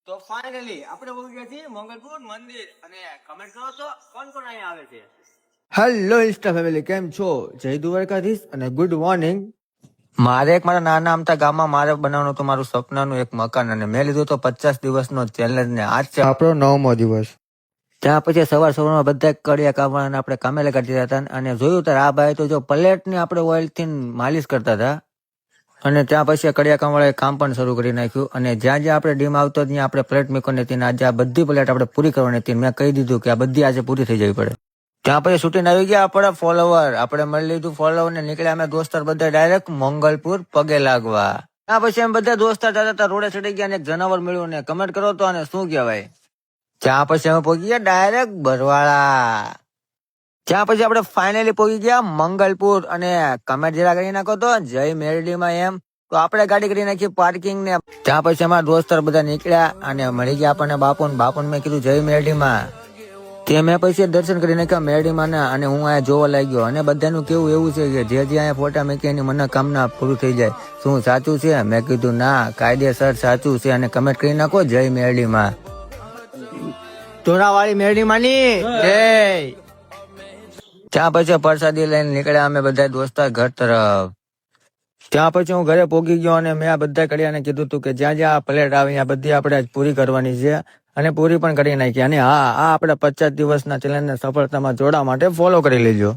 તો ફાઇનલી આપણે પહોંચી ગયા છીએ મંગલપુર મંદિર અને કમેન્ટ કરો તો કોણ કોણ અહીંયા આવે છે. હેલો ઇન્સ્ટા ફેમિલી, કેમ છો? જય દ્વારકાધીશ અને ગુડ મોર્નિંગ. મારે એક મારા નાના અમથા ગામમાં મારે બનાવવાનું હતું મારું સપનાનું એક મકાન, અને મેં લીધું તો 50 દિવસનો ચેલેન્જ ને આજ છે આપણો 9મો દિવસ. ત્યાં પછી સવારમાં બધા કડિયા કામવાળાને આપણે કામે લગાડી દીધા હતા, અને જોયું ત્યારે આ ભાઈ તો જો પ્લેટની આપણે ઓઇલથી માલિશ કરતા હતા. અને ત્યાં પછી કડિયા કામવાળાએ કામ પણ શરૂ કરી નાખ્યું, અને જ્યાં જ્યાં આપણે ડીમ આવતો ત્યાં આપણે પ્લેટ મૂકવાની હતી, આજે આ બધી પ્લેટ આપણે પૂરી કરવાની હતી. મેં કહી દીધું કે આ બધી આજે પૂરી થઈ જવી પડે. ત્યાં પછી શૂટિંગ આવી ગયા આપણા ફોલોવર, આપણે મળી લીધું ફોલોવર ને નીકળ્યા અમે દોસ્તાર બધા ડાયરેક્ટ મંગલપુર પગે લાગવા. ત્યાં પછી અમે બધા દોસ્તાર જતા હતા, રોડે ચડી ગયા ને એક જનાવર મળ્યું ને કમેન્ટ કરો તો આને શું કહેવાય. ત્યાં પછી અમે પહોંચી ગયા ડાયરેક્ટ બરવાળા. ત્યાં પછી આપણે ફાઇનલી પહોંચી ગયા મંગલપુર, અને કમેન્ટ જરા કરી નાખો તો જય મેરડીમાં એમ. તો આપણે ગાડી કરી નાખી પાર્કિંગ ને ત્યાં પછી અમારા દોસ્તાર બધા નીકળ્યા અને મળી ગયા આપણને બાપુને મેં કીધું જય મેરડીમાં. તે મેં પછી દર્શન કરી નાખ્યા મેરડીમાં ના, અને હું અહીંયા જોવા લાગ્યો. અને બધાનું કેવું એવું છે કે જે અહીંયા ફોટા મૂકી એની મનોકામના પૂરું થઈ જાય. શું સાચું છે? મેં કીધું ના, કાયદેસર સાચું છે. અને કમેન્ટ કરી નાખો જય મેરડીમાં. ધોરાવાળી મેરડીમાંની જય. ત્યાં પછી પ્રસાદી લઈને નીકળ્યા અમે બધા દોસ્તાર ઘર તરફ. ત્યાં પછી હું ઘરે પોગી ગયો અને મેં આ બધા કડિયાને કીધું હતું કે જ્યાં જ્યાં પ્લેટ આવી આ બધી આપણે પૂરી કરવાની છે, અને પૂરી પણ કરી નાખી. અને હા, આ આપણે 50 દિવસના ચેલેન્જને સફળતામાં જોડવા માટે ફોલો કરી લેજો.